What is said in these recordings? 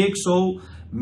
$100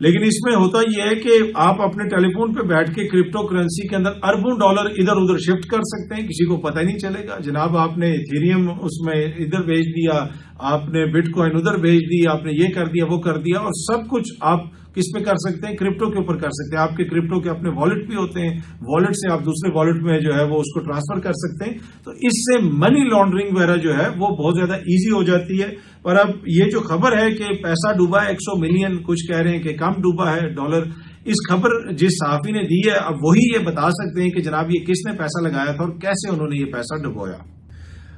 لیکن اس میں ہوتا یہ ہے کہ آپ اپنے ٹیلی فون پہ بیٹھ کے کرپٹو کرنسی کے اندر اربوں ڈالر ادھر ادھر شفٹ کر سکتے ہیں، کسی کو پتہ ہی نہیں چلے گا. جناب آپ نے ایتھیریم اس میں ادھر بھیج دیا، آپ نے بٹ کوائن ادھر بھیج دی، آپ نے یہ کر دیا وہ کر دیا، اور سب کچھ آپ کس پہ کر سکتے ہیں؟ کرپٹو کے اوپر کر سکتے ہیں. آپ کے کرپٹو کے اپنے والٹ بھی ہوتے ہیں، والٹ سے آپ دوسرے والٹ میں جو ہے وہ اس کو ٹرانسفر کر سکتے ہیں. تو اس سے منی لانڈرنگ وغیرہ جو ہے وہ بہت زیادہ ایزی ہو جاتی ہے. پر اب یہ جو خبر ہے کہ پیسہ ڈوبا ہے 100 ملین، کچھ کہہ رہے ہیں کہ کم ڈوبا ہے ڈالر، اس خبر جس صحافی نے دی ہے اب وہی یہ بتا سکتے ہیں کہ جناب یہ کس نے پیسہ لگایا تھا اور کیسے انہوں نے یہ پیسہ ڈبویا.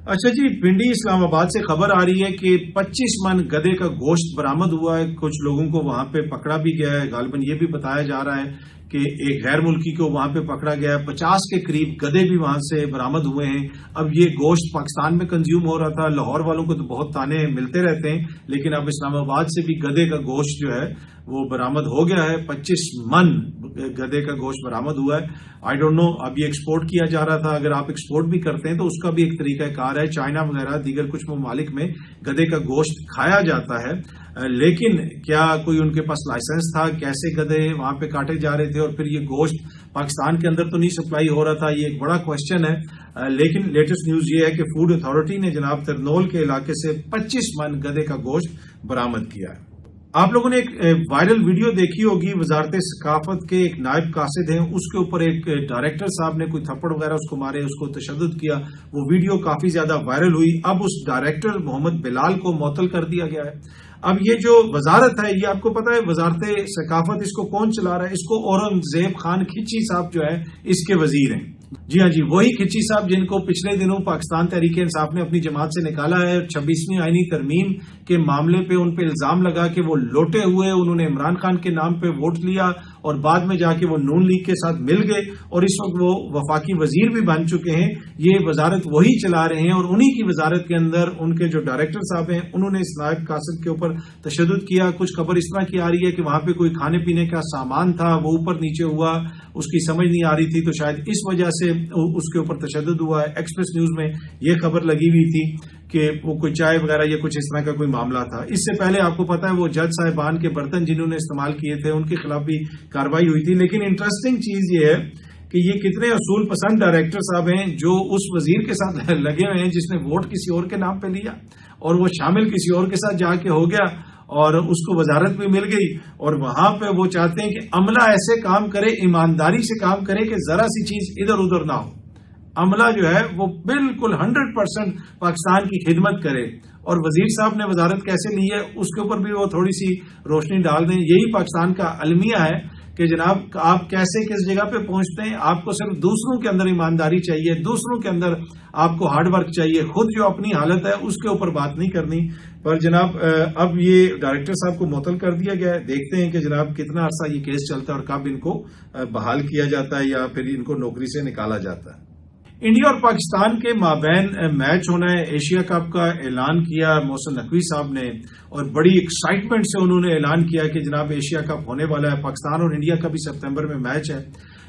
اچھا جی، پنڈی اسلام آباد سے خبر آ رہی ہے کہ 25 من گدھے کا گوشت برآمد ہوا ہے. کچھ لوگوں کو وہاں پہ پکڑا بھی گیا ہے، غالباً یہ بھی بتایا جا رہا ہے کہ ایک غیر ملکی کو وہاں پہ پکڑا گیا ہے. 50 کے قریب گدھے بھی وہاں سے برآمد ہوئے ہیں. اب یہ گوشت پاکستان میں کنزیوم ہو رہا تھا، لاہور والوں کو تو بہت تانے ملتے رہتے ہیں، لیکن اب اسلام آباد سے بھی گدھے کا گوشت جو ہے وہ برآمد ہو گیا ہے. 25 من گدھے کا گوشت برآمد ہوا ہے. آئی ڈونٹ نو، اب یہ ایکسپورٹ کیا جا رہا تھا. اگر آپ ایکسپورٹ بھی کرتے ہیں تو اس کا بھی ایک طریقہ کار ہے. چائنا وغیرہ دیگر کچھ ممالک میں گدھے کا گوشت کھایا جاتا ہے، لیکن کیا کوئی ان کے پاس لائسنس تھا؟ کیسے گدھے وہاں پہ کاٹے جا رہے تھے اور پھر یہ گوشت پاکستان کے اندر تو نہیں سپلائی ہو رہا تھا؟ یہ ایک بڑا کوشچن ہے. لیکن لیٹسٹ نیوز یہ ہے کہ فوڈ اتھارٹی نے جناب ترنول کے علاقے سے 25 من گدھے کا گوشت برآمد کیا ہے. آپ لوگوں نے ایک وائرل ویڈیو دیکھی ہوگی، وزارت ثقافت کے ایک نائب قاصد ہیں، اس کے اوپر ایک ڈائریکٹر صاحب نے کوئی تھپڑ وغیرہ اس کو مارے، اس کو تشدد کیا. وہ ویڈیو کافی زیادہ وائرل ہوئی. اب اس ڈائریکٹر محمد بلال کو معطل کر دیا گیا ہے. اب یہ جو وزارت ہے، یہ آپ کو پتا ہے وزارت ثقافت اس کو کون چلا رہا ہے؟ اس کو اورنگزیب خان کھچی صاحب جو ہے اس کے وزیر ہیں. جی ہاں جی، وہی کھچی صاحب جن کو پچھلے دنوں پاکستان تحریک انصاف نے اپنی جماعت سے نکالا ہے. 26ویں آئینی ترمیم کے معاملے پہ ان پہ الزام لگا کہ وہ لوٹے ہوئے، انہوں نے عمران خان کے نام پہ ووٹ لیا اور بعد میں جا کے وہ نون لیگ کے ساتھ مل گئے اور اس وقت وہ وفاقی وزیر بھی بن چکے ہیں. یہ وزارت وہی چلا رہے ہیں اور انہی کی وزارت کے اندر ان کے جو ڈائریکٹر صاحب ہیں انہوں نے اس نائب قاصد کے اوپر تشدد کیا. کچھ خبر اس طرح کی آ رہی ہے کہ وہاں پہ کوئی کھانے پینے کا سامان تھا، وہ اوپر نیچے ہوا، اس کی سمجھ نہیں آ رہی تھی، تو شاید اس وجہ سے اس کے اوپر تشدد ہوا ہے. ایکسپریس نیوز میں یہ خبر لگی ہوئی تھی کہ وہ کوئی چائے وغیرہ یا کچھ اس طرح کا کوئی معاملہ تھا. اس سے پہلے آپ کو پتا ہے وہ جج صاحبان کے برتن جنہوں نے استعمال کیے تھے ان کے خلاف بھی کارروائی ہوئی تھی. لیکن انٹرسٹنگ چیز یہ ہے کہ یہ کتنے اصول پسند ڈائریکٹر صاحب ہیں جو اس وزیر کے ساتھ لگے ہوئے ہیں جس نے ووٹ کسی اور کے نام پہ لیا اور وہ شامل کسی اور کے ساتھ جا کے ہو گیا اور اس کو وزارت بھی مل گئی. اور وہاں پہ وہ چاہتے ہیں کہ عملہ ایسے کام کرے، ایمانداری سے کام کرے کہ ذرا سی چیز ادھر ادھر نہ ہو. عملہ جو ہے وہ بالکل 100% پاکستان کی خدمت کرے. اور وزیر صاحب نے وزارت کیسے لی ہے اس کے اوپر بھی وہ تھوڑی سی روشنی ڈال دیں. یہی پاکستان کا المیہ ہے کہ جناب آپ کیسے کس جگہ پہ پہنچتے ہیں. آپ کو صرف دوسروں کے اندر ایمانداری چاہیے، دوسروں کے اندر آپ کو ہارڈ ورک چاہیے، خود جو اپنی حالت ہے اس کے اوپر بات نہیں کرنی. پر جناب اب یہ ڈائریکٹر صاحب کو معطل کر دیا گیا ہے. دیکھتے ہیں کہ جناب کتنا عرصہ یہ کیس چلتا ہے اور کب ان کو بحال کیا جاتا ہے یا پھر ان کو نوکری سے نکالا جاتا ہے. انڈیا اور پاکستان کے مابین میچ ہونا ہے ایشیا کپ کا اعلان کیا محسن نقوی صاحب نے اور بڑی ایکسائٹمنٹ سے انہوں نے اعلان کیا کہ جناب ایشیا کپ ہونے والا ہے. پاکستان اور انڈیا کا بھی سپتمبر میں میچ ہے.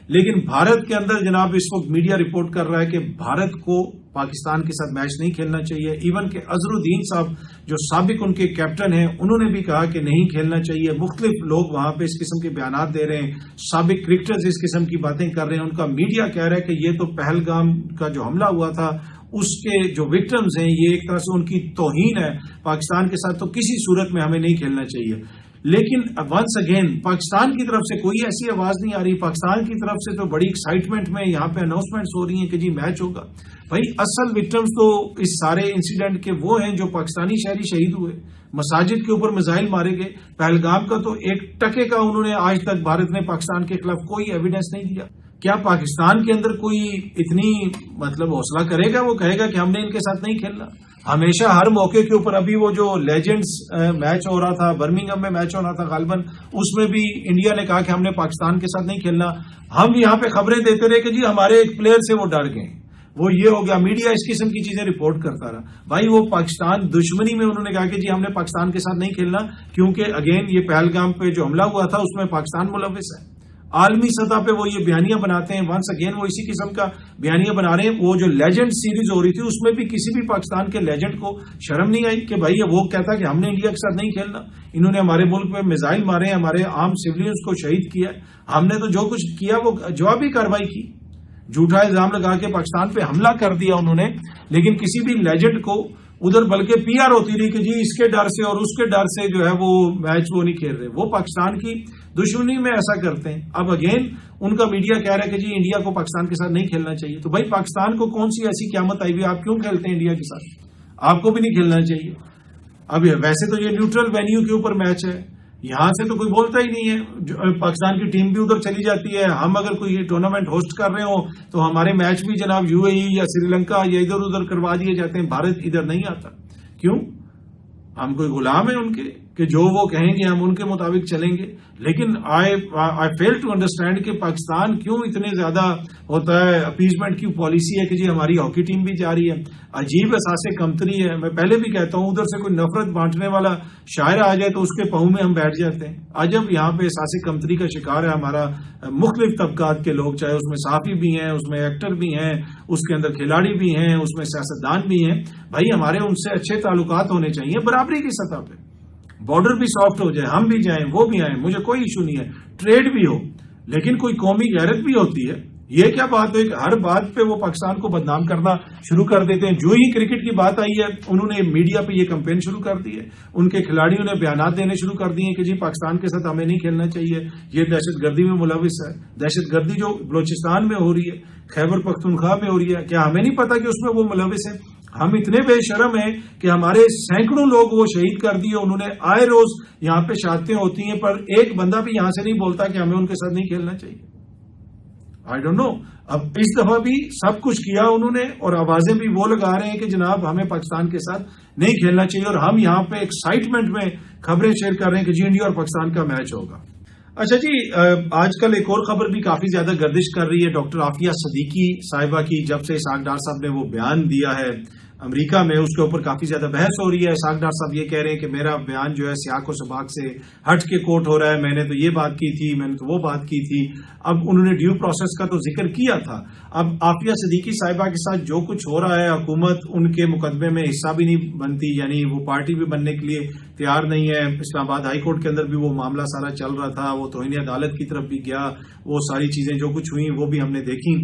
لیکن بھارت کے اندر جناب اس وقت میڈیا رپورٹ کر رہا ہے کہ بھارت کو پاکستان کے ساتھ میچ نہیں کھیلنا چاہیے. ایون کہ اظہر الدین صاحب جو سابق ان کے کیپٹن ہیں انہوں نے بھی کہا کہ نہیں کھیلنا چاہیے. مختلف لوگ وہاں پہ اس قسم کے بیانات دے رہے ہیں، سابق کرکٹرز اس قسم کی باتیں کر رہے ہیں. ان کا میڈیا کہہ رہا ہے کہ یہ تو پہلگام کا جو حملہ ہوا تھا اس کے جو وکٹمز ہیں یہ ایک طرح سے ان کی توہین ہے پاکستان کے ساتھ، تو کسی صورت میں ہمیں نہیں کھیلنا چاہیے. لیکن ونس اگین پاکستان کی طرف سے کوئی ایسی آواز نہیں آ رہی. پاکستان کی طرف سے تو بڑی ایکسائٹمنٹ میں یہاں پہ اناؤنسمنٹس ہو رہی ہیں کہ جی میچ ہوگا. بھائی اصل وکٹمز تو اس سارے انسیڈنٹ کے وہ ہیں جو پاکستانی شہری شہید ہوئے، مساجد کے اوپر میزائل مارے گئے. پہلگام کا تو ایک ٹکے کا انہوں نے آج تک بھارت نے پاکستان کے خلاف کوئی ایویڈنس نہیں دیا. کیا پاکستان کے اندر کوئی اتنی حوصلہ کرے گا؟ وہ کہے گا کہ ہم نے ان کے ساتھ نہیں کھیلنا. ہمیشہ ہر موقع کے اوپر ابھی وہ جو لیجنڈز میچ ہو رہا تھا، برمنگھم میں میچ ہو رہا تھا غالباً، اس میں بھی انڈیا نے کہا کہ ہم نے پاکستان کے ساتھ نہیں کھیلنا. ہم یہاں پہ خبریں دیتے رہے کہ جی ہمارے ایک پلیئر سے وہ ڈر گئے، وہ یہ ہو گیا. میڈیا اس قسم کی چیزیں رپورٹ کرتا رہا. بھائی وہ پاکستان دشمنی میں انہوں نے کہا کہ جی ہم نے پاکستان کے ساتھ نہیں کھیلنا کیونکہ اگین یہ پہلگام پہ جو حملہ ہوا تھا اس میں پاکستان ملوث ہے. عالمی سطح پہ وہ یہ بیانیاں بناتے ہیں. ونس اگین وہ اسی قسم کا بیانیاں بنا رہے ہیں. وہ جو لیجنڈ سیریز ہو رہی تھی اس میں بھی کسی بھی پاکستان کے لیجنڈ کو شرم نہیں آئی کہ بھائی وہ کہتا کہ ہم نے انڈیا کے ساتھ نہیں کھیلنا. انہوں نے ہمارے ملک میں میزائل مارے ہیں, ہمارے عام سولینز کو شہید کیا ہے. ہم نے تو جو کچھ کیا وہ جوابی کارروائی کی, جھوٹا الزام لگا کے پاکستان پہ حملہ کر دیا انہوں نے. لیکن کسی بھی لیجنڈ کو ادھر بلکہ پی آر ہوتی رہی کہ جی اس کے ڈر سے اور اس کے ڈر سے جو ہے وہ میچ وہ نہیں کھیل رہے. وہ پاکستان کی دشمنی میں ایسا کرتے ہیں. اب اگین ان کا میڈیا کہہ رہا ہے کہ جی انڈیا کو پاکستان کے ساتھ نہیں کھیلنا چاہیے. تو بھائی پاکستان کو کون سی ایسی قیامت آئی ہوئی, آپ کیوں کھیلتے ہیں انڈیا کے ساتھ؟ آپ کو بھی نہیں کھیلنا چاہیے. اب ویسے تو یہ نیوٹرل وینیو کے اوپر میچ ہے, یہاں سے تو کوئی بولتا ہی نہیں ہے. پاکستان کی ٹیم بھی ادھر چلی جاتی ہے. ہم اگر کوئی ٹورنامنٹ ہوسٹ کر رہے ہوں تو ہمارے میچ بھی جناب یو اے ای یا سری لنکا یا ادھر ادھر کروا دیے جاتے ہیں. بھارت ادھر نہیں آتا. کیوں؟ ہم کوئی غلام ہیں ان کے کہ جو وہ کہیں گے ہم ان کے مطابق چلیں گے؟ لیکن آئی فیل ٹو انڈرسٹینڈ کہ پاکستان کیوں اتنے زیادہ ہوتا ہے اپیزمنٹ کی پالیسی ہے کہ جی ہماری ہاکی ٹیم بھی جا رہی ہے. عجیب احساس کمتری ہے. میں پہلے بھی کہتا ہوں ادھر سے کوئی نفرت بانٹنے والا شاعر آ جائے تو اس کے پاؤں میں ہم بیٹھ جاتے ہیں. عجب یہاں پہ احساس کمتری کا شکار ہے ہمارا مختلف طبقات کے لوگ, چاہے اس میں صحافی بھی ہیں, اس میں ایکٹر بھی ہیں, اس کے اندر کھلاڑی بھی ہیں, اس میں سیاستدان بھی ہیں. بھائی ہمارے ان سے اچھے تعلقات ہونے چاہیے برابری کی سطح پہ. بارڈر بھی سافٹ ہو جائے, ہم بھی جائیں وہ بھی آئیں, مجھے کوئی ایشو نہیں ہے. ٹریڈ بھی ہو لیکن کوئی قومی غیرت بھی ہوتی ہے. یہ کیا بات ہے کہ ہر بات پہ وہ پاکستان کو بدنام کرنا شروع کر دیتے ہیں. جو ہی کرکٹ کی بات آئی ہے انہوں نے میڈیا پہ یہ کمپین شروع کر دی ہے. ان کے کھلاڑیوں نے بیانات دینے شروع کر دیے کہ جی پاکستان کے ساتھ ہمیں نہیں کھیلنا چاہیے, یہ دہشت گردی میں ملوث ہے. دہشت گردی جو بلوچستان میں ہو رہی ہے, خیبر پختونخوا میں ہو رہی ہے, کیا ہمیں نہیں پتا کہ اس میں وہ ملوث ہے؟ ہم اتنے بے شرم ہیں کہ ہمارے سینکڑوں لوگ وہ شہید کر دیے. انہوں نے آئے روز یہاں پہ شہادتیں ہوتی ہیں پر ایک بندہ بھی یہاں سے نہیں بولتا کہ ہمیں ان کے ساتھ نہیں کھیلنا چاہیے. I don't know. اب اس دفعہ بھی سب کچھ کیا انہوں نے اور آوازیں بھی وہ لگا رہے ہیں کہ جناب ہمیں پاکستان کے ساتھ نہیں کھیلنا چاہیے. اور ہم یہاں پہ ایکسائٹمنٹ میں خبریں شیئر کر رہے ہیں کہ جی انڈیا اور پاکستان کا میچ ہوگا. اچھا جی, آج کل ایک اور خبر بھی کافی زیادہ گردش کر رہی ہے ڈاکٹر عافیہ صدیقی صاحبہ کی. جب سے اسحاق ڈار صاحب نے وہ بیان دیا ہے امریکہ میں, اس کے اوپر کافی زیادہ بحث ہو رہی ہے. اسحاق ڈار صاحب یہ کہہ رہے ہیں کہ میرا بیان جو ہے سیاق و سباق سے ہٹ کے کوٹ ہو رہا ہے, میں نے تو یہ بات کی تھی, میں نے تو وہ بات کی تھی. اب انہوں نے ڈیو پروسیس کا تو ذکر کیا تھا. اب عافیہ صدیقی صاحبہ کے ساتھ جو کچھ ہو رہا ہے, حکومت ان کے مقدمے میں حصہ بھی نہیں بنتی, یعنی وہ پارٹی بھی بننے کے لیے تیار نہیں ہے. اسلام آباد ہائی کورٹ کے اندر بھی وہ معاملہ سارا چل رہا تھا, وہ توہین عدالت کی طرف بھی گیا, وہ ساری چیزیں جو کچھ ہوئی وہ بھی ہم نے دیکھی.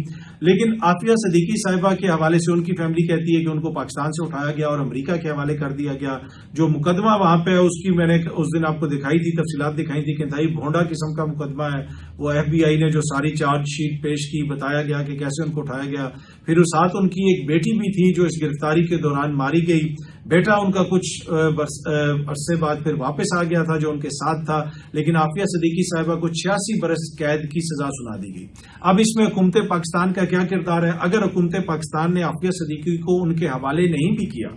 لیکن عافیہ صدیقی صاحبہ کے حوالے سے ان کی فیملی کہتی ہے کہ ان کو پاکستان سے اٹھایا گیا اور امریکہ کے حوالے کر دیا گیا. جو مقدمہ وہاں پہ ہے اس کی میں نے اس دن آپ کو دکھائی تھی, تفصیلات دکھائی تھی کہ انتہائی بھونڈا قسم کا مقدمہ ہے. وہ ایف بی آئی نے جو ساری چارج شیٹ پیش کی, بتایا گیا کہ کیسے ان کو اٹھایا گیا. پھر اس ساتھ ان کی ایک بیٹی بھی تھی جو اس گرفتاری کے دوران ماری گئی. بیٹا ان کا کچھ عرصے بعد پھر واپس آ گیا تھا جو ان کے ساتھ تھا. لیکن عافیہ صدیقی صاحبہ کو 86 برس قید کی سزا سنا دی گئی. اب اس میں حکومت پاکستان کا کیا کردار ہے؟ اگر حکومت پاکستان نے عافیہ صدیقی کو ان کے حوالے نہیں بھی کیا,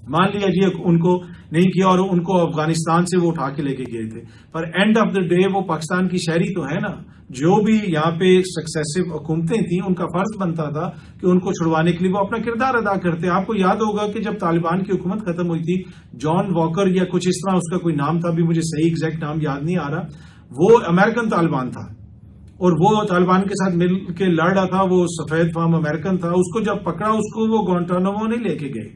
مان لیا جی ان کو نہیں کیا اور ان کو افغانستان سے وہ اٹھا کے لے کے گئے تھے, پر اینڈ آف دا ڈے وہ پاکستان کی شہری تو ہے نا. جو بھی یہاں پہ سکسیسو حکومتیں تھیں ان کا فرض بنتا تھا کہ ان کو چھڑوانے کے لیے وہ اپنا کردار ادا کرتے. آپ کو یاد ہوگا کہ جب طالبان کی حکومت ختم ہوئی تھی, جان واکر یا کچھ اس طرح اس کا کوئی نام تھا, بھی مجھے صحیح ایگزیکٹ نام یاد نہیں آ رہا, وہ امریکن طالبان تھا اور وہ طالبان کے ساتھ مل کے لڑ رہا تھا. وہ سفید فام امریکن تھا. اس کو جب پکڑا اس کو وہ گوانٹانامو نہیں لے کے گئے,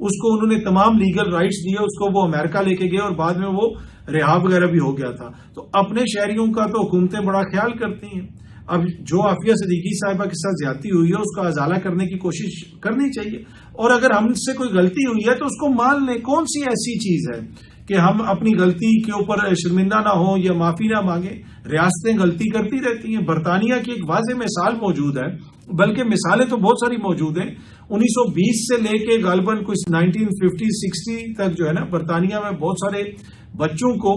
اس کو انہوں نے تمام لیگل رائٹس دیے, اس کو وہ امریکہ لے کے گئے اور بعد میں وہ رہا وغیرہ بھی ہو گیا تھا. تو اپنے شہریوں کا تو حکومتیں بڑا خیال کرتی ہیں. اب جو عافیہ صدیقی صاحبہ کے ساتھ زیادتی ہوئی ہے اس کا ازالہ کرنے کی کوشش کرنی چاہیے, اور اگر ہم سے کوئی غلطی ہوئی ہے تو اس کو مان لیں. کون سی ایسی چیز ہے کہ ہم اپنی غلطی کے اوپر شرمندہ نہ ہوں یا معافی نہ مانگیں؟ ریاستیں غلطی کرتی رہتی ہیں. برطانیہ کی ایک واضح مثال موجود ہے, بلکہ مثالیں تو بہت ساری موجود ہیں. 1920 سے لے کے غالباً کچھ 1950-60 تک جو ہے نا, برطانیہ میں بہت سارے بچوں کو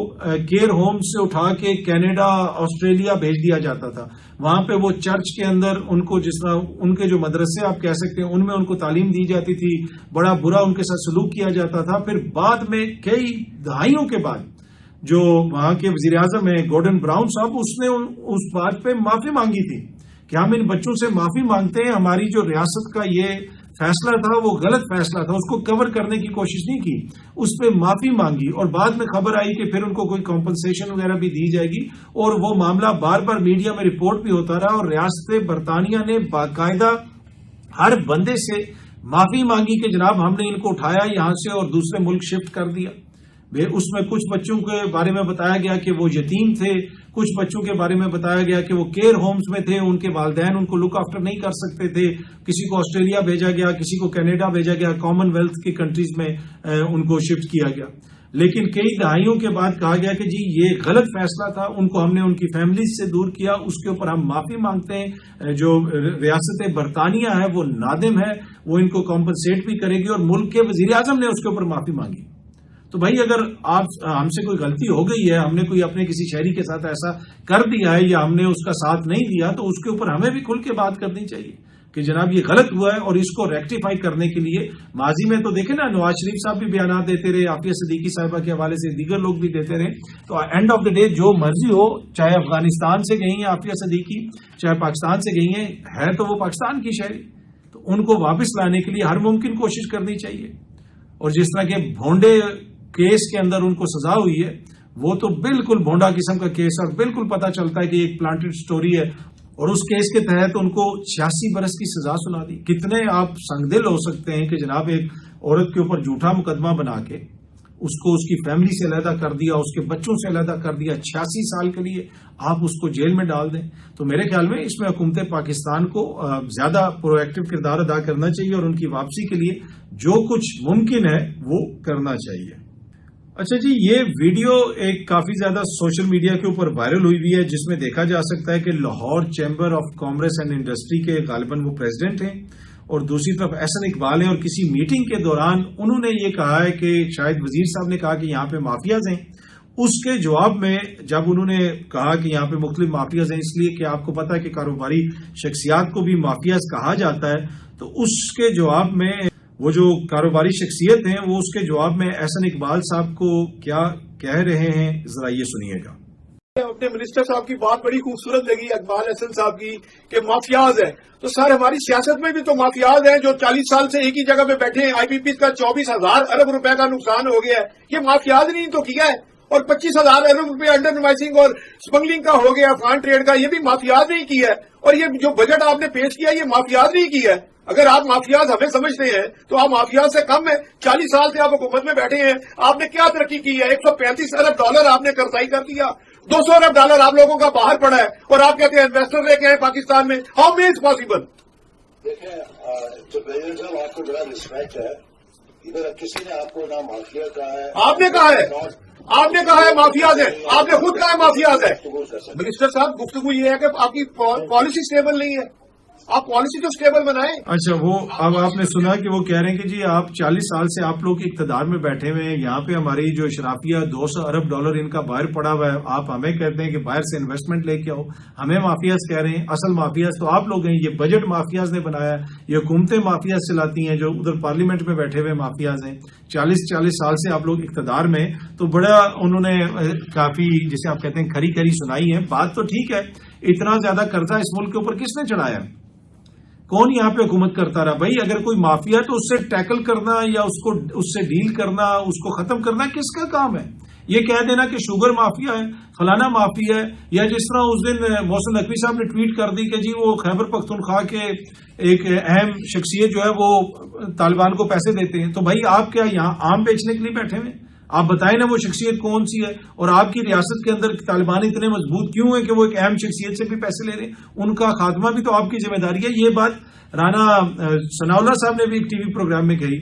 کیئر ہوم سے اٹھا کے کینیڈا, آسٹریلیا بھیج دیا جاتا تھا. وہاں پہ وہ چرچ کے اندر ان کو جس طرح ان کے جو مدرسے آپ کہہ سکتے ہیں ان میں ان کو تعلیم دی جاتی تھی, بڑا برا ان کے ساتھ سلوک کیا جاتا تھا. پھر بعد میں کئی دہائیوں کے بعد جو وہاں کے وزیر اعظم ہیں گورڈن براؤن صاحب, اس نے اس بات پہ معافی مانگی تھی کہ ہم ان بچوں سے معافی مانگتے ہیں, ہماری جو ریاست کا یہ فیصلہ تھا وہ غلط فیصلہ تھا، اس کو کور کرنے کی کوشش نہیں کی، اس پہ معافی مانگی، اور بعد میں خبر آئی کہ پھر ان کو کوئی کمپنسیشن وغیرہ بھی دی جائے گی، اور وہ معاملہ بار بار میڈیا میں رپورٹ بھی ہوتا رہا، اور ریاست برطانیہ نے باقاعدہ ہر بندے سے معافی مانگی کہ جناب ہم نے ان کو اٹھایا یہاں سے اور دوسرے ملک شفٹ کر دیا۔ اس میں کچھ بچوں کے بارے میں بتایا گیا کہ وہ یتیم تھے، کچھ بچوں کے بارے میں بتایا گیا کہ وہ کیئر ہومز میں تھے، ان کے والدین ان کو لک آفٹر نہیں کر سکتے تھے، کسی کو آسٹریلیا بھیجا گیا، کسی کو کینیڈا بھیجا گیا، کامن ویلتھ کی کنٹریز میں ان کو شفٹ کیا گیا۔ لیکن کئی دہائیوں کے بعد کہا گیا کہ جی یہ غلط فیصلہ تھا، ان کو ہم نے ان کی فیملیز سے دور کیا، اس کے اوپر ہم معافی مانگتے ہیں، جو ریاست برطانیہ ہے وہ نادم ہے، وہ ان کو کمپنسیٹ بھی کرے گی، اور ملک کے وزیر اعظم نے اس کے اوپر معافی مانگی۔ تو بھائی اگر ہم سے کوئی غلطی ہو گئی ہے، ہم نے کوئی اپنے کسی شہری کے ساتھ ایسا کر دیا ہے یا ہم نے اس کا ساتھ نہیں دیا، تو اس کے اوپر ہمیں بھی کھل کے بات کرنی چاہیے کہ جناب یہ غلط ہوا ہے، اور اس کو ریکٹیفائی کرنے کے لیے ماضی میں تو دیکھیں نا نواز شریف صاحب بھی بیانات دیتے رہے، عافیہ صدیقی صاحبہ کے حوالے سے دیگر لوگ بھی دیتے رہے، تو اینڈ آف دا ڈے جو مرضی ہو، چاہے افغانستان سے گئی ہیں عافیہ صدیقی، چاہے پاکستان سے گئی ہیں، ہے تو وہ پاکستان کی شہری، تو ان کو واپس لانے کے لیے ہر ممکن کوشش کرنی چاہیے۔ اور جس طرح کے بھونڈے کیس کے اندر ان کو سزا ہوئی ہے، وہ تو بالکل بھونڈا قسم کا کیس ہے، اور بالکل پتا چلتا ہے کہ ایک پلانٹڈ سٹوری ہے، اور اس کیس کے تحت ان کو 86 برس کی سزا سنا دی۔ کتنے آپ سنگ دل ہو سکتے ہیں کہ جناب ایک عورت کے اوپر جھوٹا مقدمہ بنا کے اس کو اس کی فیملی سے علیحدہ کر دیا، اس کے بچوں سے علیحدہ کر دیا، 86 سال کے لیے آپ اس کو جیل میں ڈال دیں۔ تو میرے خیال میں اس میں حکومت پاکستان کو زیادہ پرو ایکٹیو کردار ادا کرنا چاہیے، اور ان کی واپسی کے لیے جو کچھ ممکن ہے وہ کرنا چاہیے۔ اچھا جی، یہ ویڈیو ایک کافی زیادہ سوشل میڈیا کے اوپر وائرل ہوئی ہے، جس میں دیکھا جا سکتا ہے کہ Lahore chamber of commerce and industry کے غالباً وہ پریزیڈنٹ ہیں، اور دوسری طرف احسن اقبال ہیں، اور کسی میٹنگ کے دوران انہوں نے یہ کہا ہے کہ شاید وزیر صاحب نے کہا کہ یہاں پہ مافیاز ہیں۔ اس کے جواب میں جب انہوں نے کہا کہ یہاں پہ مختلف مافیاز ہیں، اس لیے کہ آپ کو پتا ہے کہ کاروباری شخصیات کو بھی مافیاز کہا جاتا ہے، تو اس کے جواب میں وہ جو کاروباری شخصیت ہیں وہ اس کے جواب میں احسن اقبال صاحب کو کیا کہہ رہے ہیں، ذرا یہ سنیے گا۔ اپنے منسٹر صاحب کی بات بڑی خوبصورت لگی اقبال احسن صاحب کی کہ مافیاز ہیں، تو سر ہماری سیاست میں بھی تو مافیاز ہیں جو 40 سال سے ایک ہی جگہ پہ بیٹھے ہیں، آئی پی پی کا 24,000 ارب روپے کا نقصان ہو گیا ہے، یہ مافیاز نہیں تو کیا ہے، اور 25,000 ارب روپے انڈر نوائسنگ اور اسمگلنگ کا ہو گیا، افغان ٹریڈ کا، یہ بھی مافیاز نہیں کیا ہے، اور یہ جو بجٹ آپ نے پیش کیا یہ مافیاز نہیں کیا ہے۔ اگر آپ مافیاز ہمیں سمجھتے ہیں تو آپ مافیاز سے کم ہیں، 40 سال سے آپ حکومت میں بیٹھے ہیں، آپ نے کیا ترقی کی ہے؟ 135 ارب ڈالر آپ نے قرضائی کر دیا، 200 ارب ڈالر آپ لوگوں کا باہر پڑا ہے، اور آپ کہتے ہیں انویسٹر لے کے آئے پاکستان میں، ہاؤ مینس پاسبل؟ دیکھیں آپ کو بڑا رسپیکٹ ہے، ادھر کسی نے آپ کو نہ مافیا کہا ہے، آپ نے کہا ہے، آپ نے کہا ہے مافیاز ہے، آپ نے خود کہا ہے مافیاز ہے۔ منسٹر صاحب گفتگو یہ ہے کہ آپ کی پالیسی سٹیبل نہیں ہے، آپ پالیسی تو سٹیبل بنائیں۔ اچھا، وہ اب آپ نے سنا کہ وہ کہہ رہے ہیں کہ جی آپ 40 سال سے آپ لوگ اقتدار میں بیٹھے ہوئے ہیں، یہاں پہ ہماری جو اشرافیہ 200 ارب ڈالر ان کا باہر پڑا ہوا ہے، آپ ہمیں کہتے ہیں کہ باہر سے انویسٹمنٹ لے کے آؤ، ہمیں مافیاز کہہ رہے ہیں، اصل مافیاز تو آپ لوگ ہیں، یہ بجٹ مافیاز نے بنایا ہے، یہ حکومتیں مافیاز چلاتی ہیں، جو ادھر پارلیمنٹ میں بیٹھے ہوئے مافیاز ہیں، 40 سال سے آپ لوگ اقتدار میں، تو بڑا انہوں نے کافی جسے آپ کہتے ہیں کھری کھری سنائی ہے۔ بات تو ٹھیک ہے، اتنا زیادہ قرضہ اس ملک کے اوپر کس نے چڑھایا؟ کون یہاں پہ حکومت کرتا رہا؟ بھائی اگر کوئی مافیا تو اس سے ٹیکل کرنا یا اس سے ڈیل کرنا، اس کو ختم کرنا کس کا کام ہے؟ یہ کہہ دینا کہ شوگر مافیا ہے، فلانا مافیا ہے، یا جس طرح اس دن محسن نقوی صاحب نے ٹویٹ کر دی کہ جی وہ خیبر پختونخوا کے ایک اہم شخصیت جو ہے وہ طالبان کو پیسے دیتے ہیں، تو بھائی آپ کیا یہاں آم بیچنے کے لیے بیٹھے ہوئے؟ آپ بتائیں نا وہ شخصیت کون سی ہے، اور آپ کی ریاست کے اندر طالبان اتنے مضبوط کیوں ہیں کہ وہ ایک اہم شخصیت سے بھی پیسے لے رہے ہیں؟ ان کا خاتمہ بھی تو آپ کی ذمہ داری ہے۔ یہ بات رانا ثناء اللہ صاحب نے بھی ایک ٹی وی پروگرام میں کہی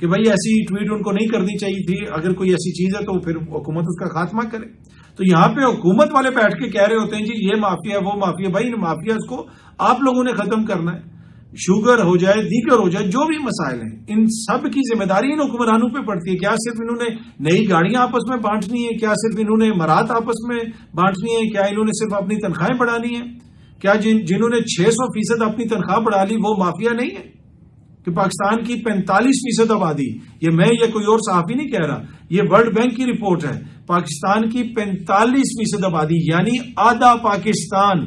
کہ بھائی ایسی ٹویٹ ان کو نہیں کرنی چاہیے تھی، اگر کوئی ایسی چیز ہے تو پھر حکومت اس کا خاتمہ کرے۔ تو یہاں پہ حکومت والے بیٹھ کے کہہ رہے ہوتے ہیں جی یہ مافیا وہ مافیا، بھائی ان مافیاز کو آپ لوگوں نے ختم کرنا ہے، شوگر ہو جائے، دیگر ہو جائے، جو بھی مسائل ہیں ان سب کی ذمہ داری ان حکمرانوں پہ پڑتی ہے۔ کیا صرف انہوں نے نئی گاڑیاں آپس میں بانٹنی ہے؟ کیا صرف انہوں نے امارات آپس میں بانٹنی ہے؟ کیا انہوں نے صرف اپنی تنخواہیں بڑھانی ہیں؟ کیا جنہوں نے 600% اپنی تنخواہ بڑھا لی وہ مافیا نہیں ہے؟ کہ پاکستان کی 45% آبادی، یہ میں یا کوئی اور صحافی نہیں کہہ رہا، یہ ورلڈ بینک کی رپورٹ ہے، پاکستان کی 45% آبادی یعنی آدھا پاکستان